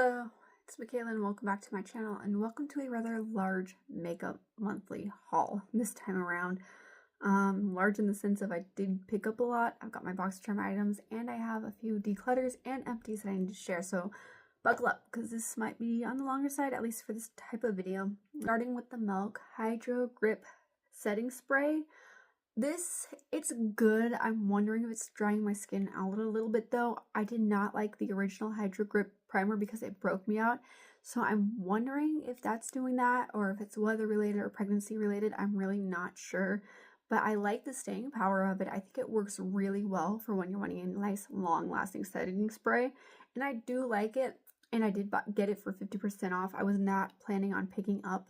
Hello, it's Machaela and welcome back to my channel and welcome to a rather large makeup monthly haul this time around. Large in the sense of I did pick up a lot. I've got my box charm items and I have a few declutters and empties that I need to share, so buckle up because this might be on the longer side, at least for this type of video. Starting with the Milk Hydrogrip setting spray. It's good. I'm wondering if it's drying my skin out a little bit though. I did not like the original Hydrogrip primer because it broke me out. So I'm wondering if that's doing that or if it's weather related or pregnancy related. I'm really not sure. But I like the staying power of it. I think it works really well for when you're wanting a nice long lasting setting spray. And I do like it. And I did get it for 50% off. I was not planning on picking up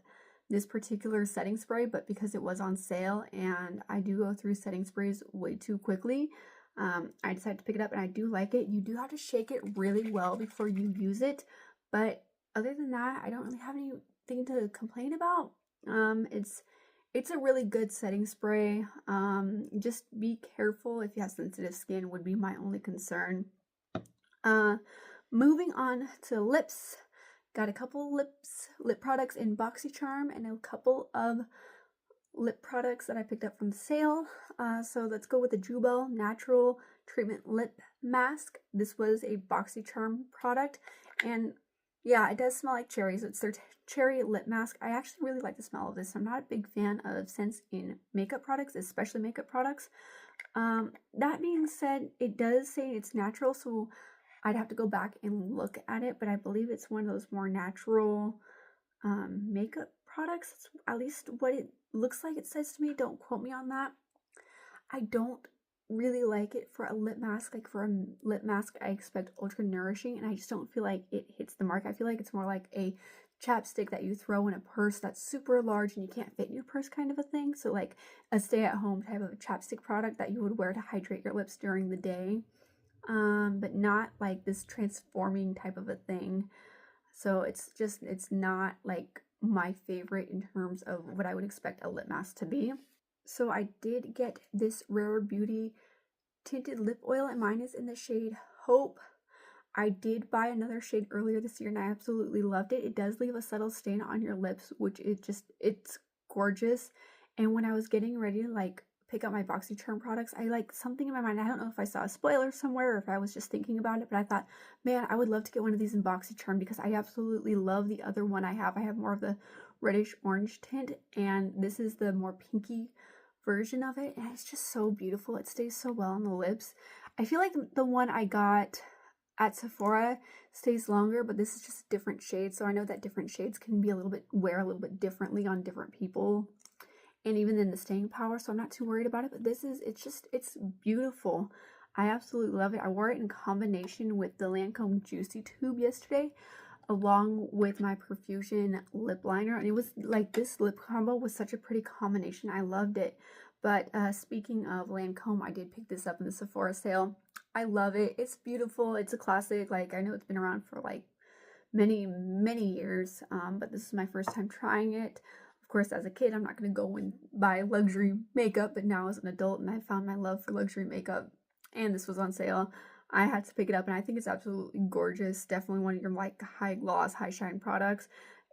this particular setting spray, but because it was on sale and I do go through setting sprays way too quickly, I decided to pick it up and I do like it. You do have to shake it really well before you use it, but other than that, I don't really have anything to complain about. It's a really good setting spray. Just be careful if you have sensitive skin would be my only concern. Moving on to lips. Got a couple lip products in BoxyCharm and a couple of lip products that I picked up from sale. So let's go with the Jubel Natural Treatment Lip Mask. This was a BoxyCharm product, and yeah, it does smell like cherries. It's their cherry lip mask. I actually really like the smell of this. I'm not a big fan of scents in makeup products, especially makeup products. That being said, it does say it's natural, so I'd have to go back and look at it, but I believe it's one of those more natural makeup products. It's at least what it looks like it says to me. Don't quote me on that. I don't really like it for a lip mask. Like for a lip mask, I expect ultra nourishing, and I just don't feel like it hits the mark. I feel like it's more like a chapstick that you throw in a purse that's super large and you can't fit in your purse kind of a thing. So like a stay-at-home type of a chapstick product that you would wear to hydrate your lips during the day. But not like this transforming type of a thing. So it's not like my favorite in terms of what I would expect a lip mask to be. So I did get this Rare Beauty tinted lip oil, and mine is in the shade Hope. I did buy another shade earlier this year and I absolutely loved it. It does leave a subtle stain on your lips, which it's gorgeous. And when I was getting ready to like pick up my BoxyCharm products, I like something in my mind. I don't know if I saw a spoiler somewhere or if I was just thinking about it, but I thought, man, I would love to get one of these in BoxyCharm because I absolutely love the other one I have. I have more of the reddish orange tint, and this is the more pinky version of it, and it's just so beautiful. It stays so well on the lips. I feel like the one I got at Sephora stays longer, but this is just a different shade, so I know that different shades can be wear a little bit differently on different people, and even in the staying power, so I'm not too worried about it. But it's beautiful. I absolutely love it. I wore it in combination with the Lancome Juicy Tube yesterday, along with my Profusion lip liner, and it was like this lip combo was such a pretty combination. I loved it. But speaking of Lancome, I did pick this up in the Sephora sale. I love it. It's beautiful. It's a classic. Like, I know it's been around for like many years, but this is my first time trying it. Of course, as a kid, I'm not going to go and buy luxury makeup, but now as an adult, and I found my love for luxury makeup, and this was on sale, I had to pick it up, and I think it's absolutely gorgeous. Definitely one of your like high gloss, high shine products.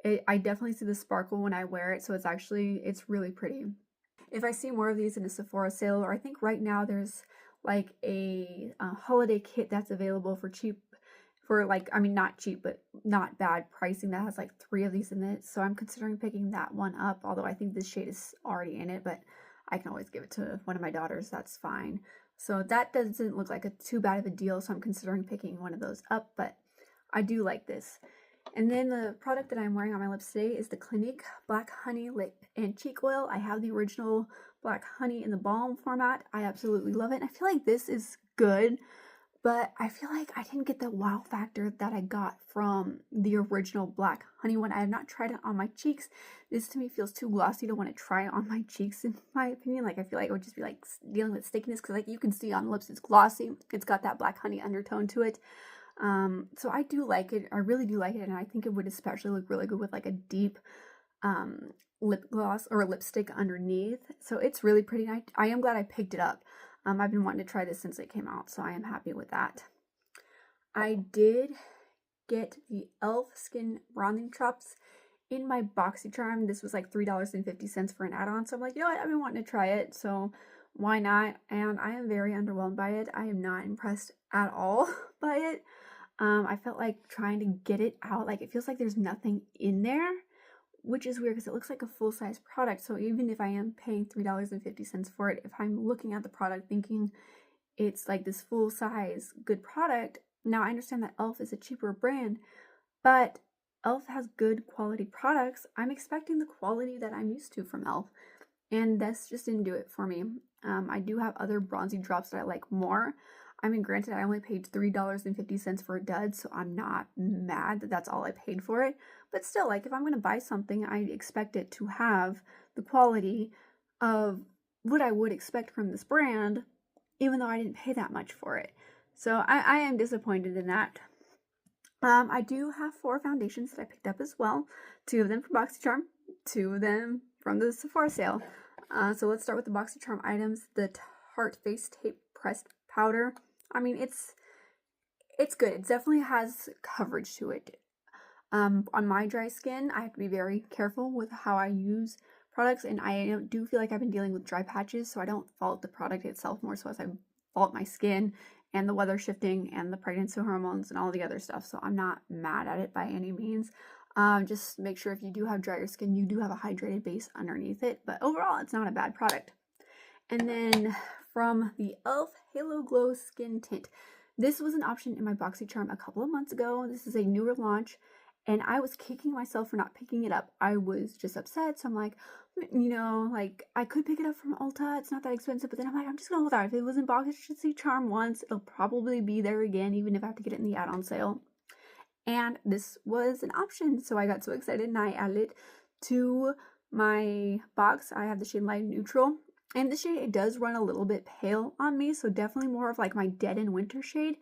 I definitely see the sparkle when I wear it, so it's really pretty. If I see more of these in a Sephora sale, or I think right now there's like a holiday kit that's available for cheap, for like, I mean, not cheap, but not bad pricing, that has like 3 of these in it. So I'm considering picking that one up, although I think this shade is already in it, but I can always give it to one of my daughters. That's fine. So that doesn't look like too bad of a deal. So I'm considering picking one of those up, but I do like this. And then the product that I'm wearing on my lips today is the Clinique Black Honey Lip and Cheek Oil. I have the original Black Honey in the balm format. I absolutely love it. And I feel like this is good, but I feel like I didn't get the wow factor that I got from the original Black Honey one. I have not tried it on my cheeks. This to me feels too glossy to want to try it on my cheeks, in my opinion. Like, I feel like it would just be like dealing with stickiness, because like you can see on the lips it's glossy. It's got that Black Honey undertone to it. So I do like it. I really do like it, and I think it would especially look really good with like a deep lip gloss or a lipstick underneath. So it's really pretty. I am glad I picked it up. I've been wanting to try this since it came out, so I am happy with that. I did get the E.L.F. Skin Bronzing Drops in my BoxyCharm. This was like $3.50 for an add-on, so I'm like, you know what, I've been wanting to try it, so why not? And I am very underwhelmed by it. I am not impressed at all by it. I felt like trying to get it out, like it feels like there's nothing in there, which is weird because it looks like a full-size product. So even if I am paying $3.50 for it, if I'm looking at the product thinking it's like this full-size good product, now I understand that E.L.F. is a cheaper brand, but E.L.F. has good quality products. I'm expecting the quality that I'm used to from E.L.F. and this just didn't do it for me. I do have other bronzing drops that I like more. I mean, granted, I only paid $3.50 for a dud, so I'm not mad that that's all I paid for it. But still, like, if I'm going to buy something, I expect it to have the quality of what I would expect from this brand, even though I didn't pay that much for it. So I am disappointed in that. I do have 4 foundations that I picked up as well. 2 of them from BoxyCharm, 2 of them from the Sephora sale. So let's start with the BoxyCharm items. The Tarte Face Tape Pressed Powder. I mean, it's good. It definitely has coverage to it. On my dry skin, I have to be very careful with how I use products, and I do feel like I've been dealing with dry patches, so I don't fault the product itself more so as I fault my skin and the weather shifting and the pregnancy hormones and all the other stuff. So I'm not mad at it by any means. Just make sure if you do have drier skin, you do have a hydrated base underneath it, but overall it's not a bad product. And then from the E.L.F. Halo Glow Skin Tint. This was an option in my BoxyCharm a couple of months ago. This is a newer launch, and I was kicking myself for not picking it up. I was just upset, so I'm like, you know, like, I could pick it up from Ulta. It's not that expensive, but then I'm like, I'm just gonna hold out. If it was in BoxyCharm once, it'll probably be there again, even if I have to get it in the add-on sale. And this was an option, so I got so excited, and I added it to my box. I have the shade Light Neutral. And the shade, it does run a little bit pale on me, so definitely more of like my dead in winter shade,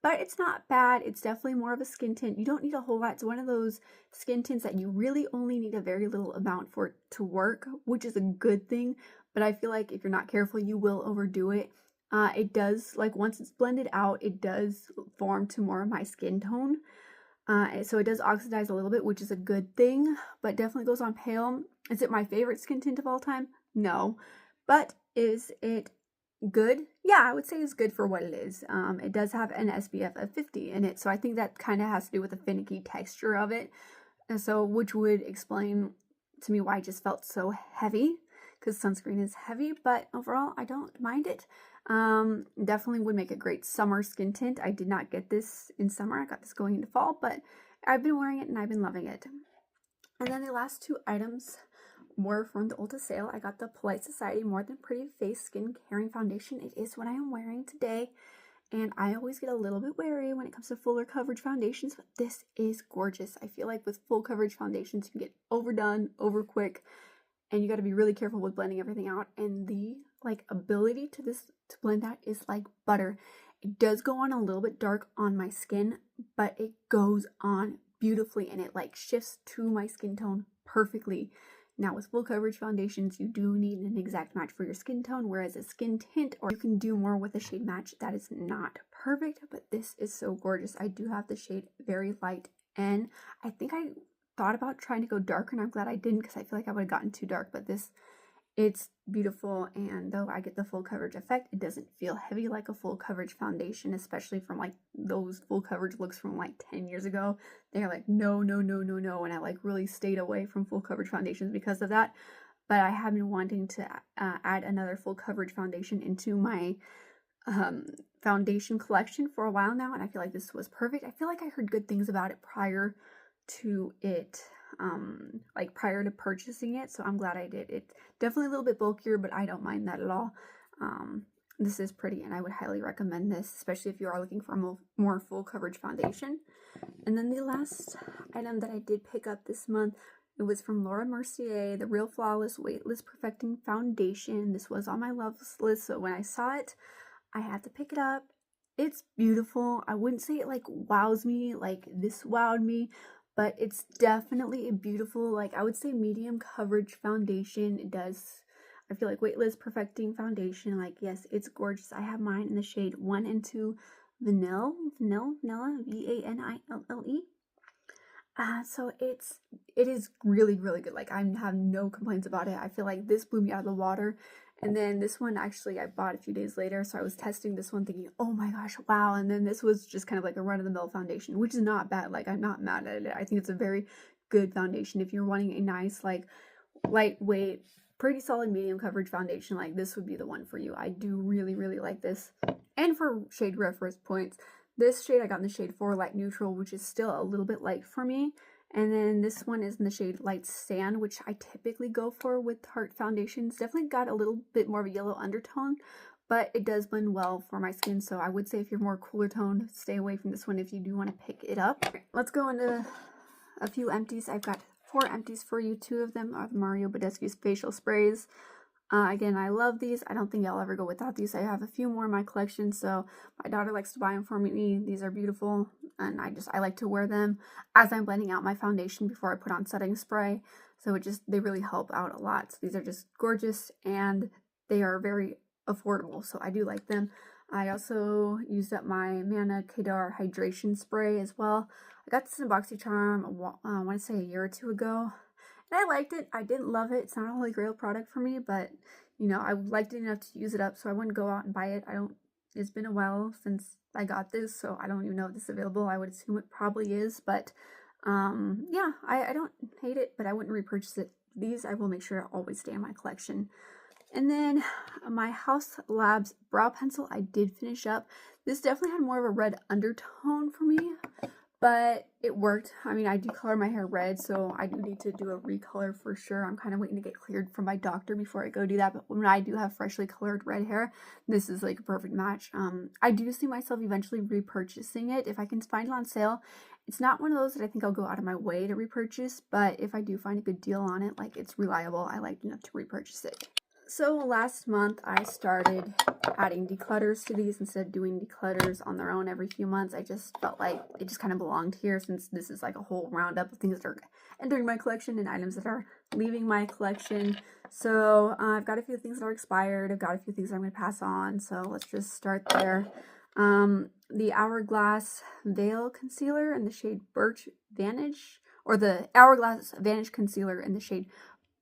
but it's not bad. It's definitely more of a skin tint. You don't need a whole lot. It's one of those skin tints that you really only need a very little amount for it to work, which is a good thing, but I feel like if you're not careful, you will overdo it. It does, like, once it's blended out, it does form to more of my skin tone. So it does oxidize a little bit, which is a good thing, but definitely goes on pale. Is it my favorite skin tint of all time? No. But is it good? Yeah, I would say it's good for what it is. It does have an SPF of 50 in it, so I think that kind of has to do with the finicky texture of it. And so, which would explain to me why it just felt so heavy, because sunscreen is heavy, but overall, I don't mind it. Definitely would make a great summer skin tint. I did not get this in summer. I got this going into fall, but I've been wearing it and I've been loving it. And then the last 2 items were from the Ulta sale. I got the Polite Society More Than Pretty Face Skin Caring Foundation. It is what I am wearing today, and I always get a little bit wary when it comes to fuller coverage foundations, but this is gorgeous. I feel like with full coverage foundations, you can get overdone, over quick, and you got to be really careful with blending everything out, and the ability to blend out is like butter. It does go on a little bit dark on my skin, but it goes on beautifully, and it like shifts to my skin tone perfectly. Now, with full coverage foundations, you do need an exact match for your skin tone, whereas a skin tint, or you can do more with a shade match, that is not perfect, but this is so gorgeous. I do have the shade Very Light N. I think I thought about trying to go darker, and I'm glad I didn't, because I feel like I would have gotten too dark, but it's beautiful, and though I get the full coverage effect, it doesn't feel heavy like a full coverage foundation, especially from like those full coverage looks from like 10 years ago. They're like, no, and I like really stayed away from full coverage foundations because of that. But I have been wanting to add another full coverage foundation into my foundation collection for a while now, and I feel like this was perfect. I feel like I heard good things about it prior to prior to purchasing it, so I'm glad I did. It's definitely a little bit bulkier, but I don't mind that at all. This is pretty, and I would highly recommend this, especially if you are looking for a more full coverage foundation. And then the last item that I did pick up this month, it was from Laura Mercier, the Real Flawless Weightless Perfecting Foundation. This was on my loves list, so when I saw it, I had to pick it up. It's beautiful. I wouldn't say it like wows me, like this wowed me, but it's definitely a beautiful, like, I would say medium coverage foundation. It does, I feel like, Weightless Perfecting Foundation. Like, yes, it's gorgeous. I have mine in the shade 1 and 2 Vanilla, Vanilla, Vanilla, Vanille. So it is really, really good. Like, I have no complaints about it. I feel like this blew me out of the water. And then this one, actually, I bought a few days later. So I was testing this one thinking, oh my gosh, wow. And then this was just kind of like a run-of-the-mill foundation, which is not bad. Like, I'm not mad at it. I think it's a very good foundation. If you're wanting a nice, like, lightweight, pretty solid medium coverage foundation, like, this would be the one for you. I do really, really like this. And for shade reference points, this shade I got in the shade 4 Light Neutral, which is still a little bit light for me. And then this one is in the shade Light Sand, which I typically go for with Tarte foundations. Definitely got a little bit more of a yellow undertone, but it does blend well for my skin. So I would say if you're more cooler toned, stay away from this one if you do want to pick it up. Let's go into a few empties. I've got 4 empties for you. 2 of them are the Mario Badescu's facial sprays. Again, I love these. I don't think I'll ever go without these. I have a few more in my collection, so my daughter likes to buy them for me. These are beautiful, and I like to wear them as I'm blending out my foundation before I put on setting spray. So they really help out a lot. So these are just gorgeous, and they are very affordable, so I do like them. I also used up my Manna Kadar hydration spray as well. I got this in BoxyCharm, I want to say a year or 2 ago. And I liked it. I didn't love it. It's not a holy grail product for me, but, you know, I liked it enough to use it up, so I wouldn't go out and buy it. It's been a while since I got this, so I don't even know if this is available. I would assume it probably is, but, yeah, I don't hate it, but I wouldn't repurchase it. These I will make sure always stay in my collection. And then my Haus Labs brow pencil, I did finish up. This definitely had more of a red undertone for me, but it worked. I mean, I do color my hair red, so I do need to do a recolor for sure. I'm kind of waiting to get cleared from my doctor before I go do that. But when I do have freshly colored red hair, this is like a perfect match. I do see myself eventually repurchasing it if I can find it on sale. It's not one of those that I think I'll go out of my way to repurchase, but if I do find a good deal on it, like it's reliable, I like enough to repurchase it. So last month I started adding declutters to these instead of doing declutters on their own every few months. I just felt like it just kind of belonged here, since this is like a whole roundup of things that are entering my collection and items that are leaving my collection. So I've got a few things that are expired. I've got a few things that I'm going to pass on. So let's just start there. The Hourglass Veil Concealer in the shade Birch Vanish, or the Hourglass Vanish Concealer in the shade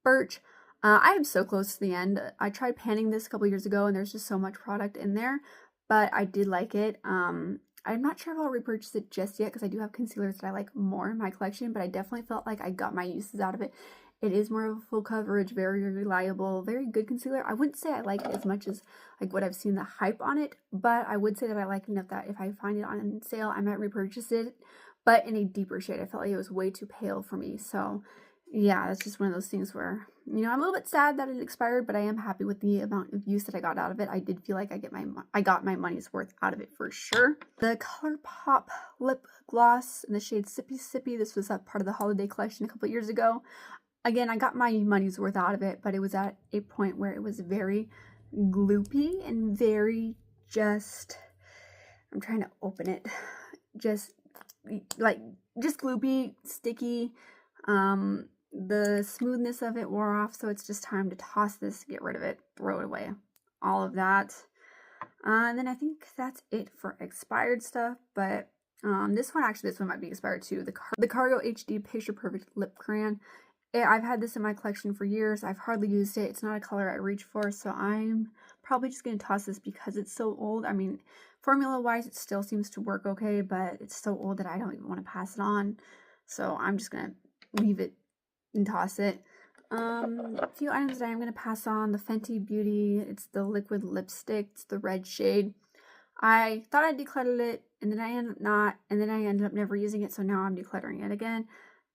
Birch. I am so close to the end. I tried panning this a couple years ago, and there's just so much product in there, but I did like it. I'm not sure if I'll repurchase it just yet, because I do have concealers that I like more in my collection, but I definitely felt like I got my uses out of it. It is more of a full coverage, very reliable, very good concealer. I wouldn't say I like it as much as like what I've seen the hype on it, but I would say that I like enough that if I find it on sale, I might repurchase it, but in a deeper shade. I felt like it was way too pale for me, so yeah, that's just one of those things where, you know, I'm a little bit sad that it expired, but I am happy with the amount of use that I got out of it. I did feel like I got my money's worth out of it for sure. The Colourpop lip gloss in the shade Sippy. This was a part of the holiday collection a couple years ago. Again, I got my money's worth out of it, but it was at a point where it was very gloopy and very just, I'm trying to open it, just gloopy, sticky. The smoothness of it wore off, so it's just time to toss this, get rid of it, throw it away, all of that. And then I think that's it for expired stuff, but this one might be expired too. The Cargo HD Picture Perfect Lip Crayon. I've had this in my collection for years. I've hardly used it. It's not a color I reach for, so I'm probably just going to toss this because it's so old. I mean, formula-wise, it still seems to work okay, but it's so old that I don't even want to pass it on. So I'm just going to leave it and toss it. A few items that I'm going to pass on. The Fenty Beauty. It's the liquid lipstick. It's the red shade. I thought I decluttered it, and then I ended up not, and then I ended up never using it, so now I'm decluttering it again.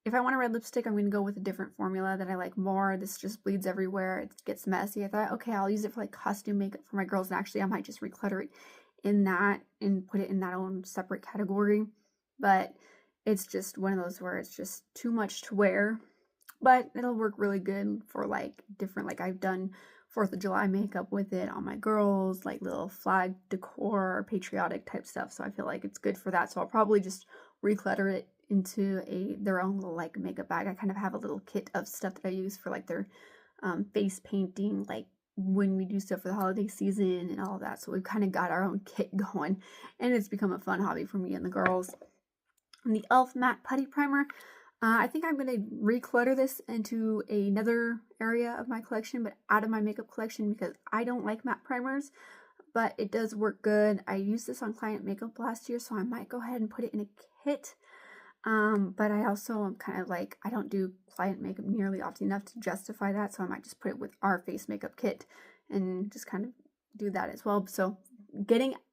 If I want a red lipstick, I'm going to go with a different formula that I like more. This just bleeds everywhere. It gets messy. I thought, okay, I'll use it for like costume makeup for my girls, and actually I might just reclutter it in that and put it in that own separate category. But it's just one of those where it's just too much to wear. But it'll work really good for like different, like I've done 4th of July makeup with it on my girls, like little flag decor, patriotic type stuff. So I feel like it's good for that. So I'll probably just reclutter it into their own little like makeup bag. I kind of have a little kit of stuff that I use for like their face painting, like when we do stuff for the holiday season and all of that. So we've kind of got our own kit going, and it's become a fun hobby for me and the girls. And the E.L.F. matte putty primer. I think I'm going to reclutter this into another area of my collection, but out of my makeup collection, because I don't like matte primers, but it does work good. I used this on client makeup last year, so I might go ahead and put it in a kit. But I also am kind of like, I don't do client makeup nearly often enough to justify that, so I might just put it with our face makeup kit and just kind of do that as well. So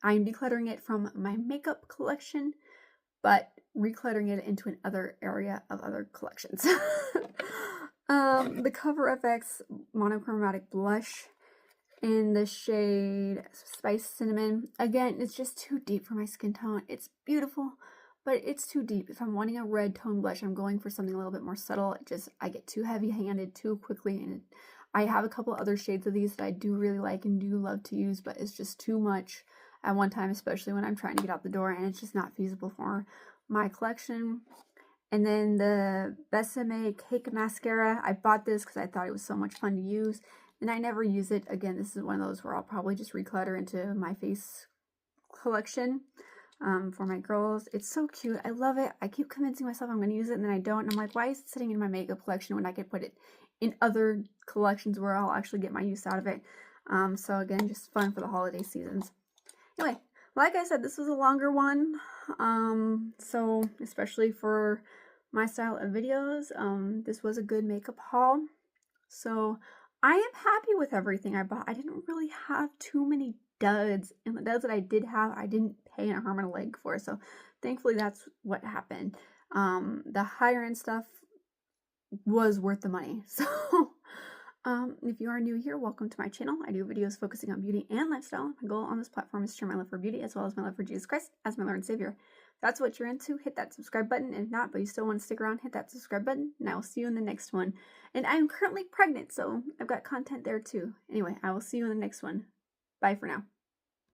I'm decluttering it from my makeup collection, but recluttering it into another area of other collections. The Cover FX Monochromatic Blush in the shade Spice Cinnamon. Again, it's just too deep for my skin tone. It's beautiful, but it's too deep. If I'm wanting a red tone blush, I'm going for something a little bit more subtle. I get too heavy-handed too quickly, and I have a couple other shades of these that I do really like and do love to use, but it's just too much at one time, especially when I'm trying to get out the door, and it's just not feasible for my collection. And then the Besame Cake Mascara. I bought this because I thought it was so much fun to use, and I never use it. Again, this is one of those where I'll probably just reclutter into my face collection for my girls. It's so cute. I love it. I keep convincing myself I'm going to use it, and then I don't. And I'm like, why is it sitting in my makeup collection when I could put it in other collections where I'll actually get my use out of it? So again, just fun for the holiday seasons. Anyway, like I said, this was a longer one. So especially for my style of videos, this was a good makeup haul. So I am happy with everything I bought. I didn't really have too many duds, and the duds that I did have, I didn't pay an arm and a leg for. So thankfully that's what happened. The higher end stuff was worth the money. So if you are new here, welcome to my channel. I do videos focusing on beauty and lifestyle. My goal on this platform is to share my love for beauty as well as my love for Jesus Christ as my Lord and Savior. If that's what you're into, hit that subscribe button. If not, but you still want to stick around, hit that subscribe button, and I will see you in the next one. And I am currently pregnant, so I've got content there too. Anyway, I will see you in the next one. Bye for now.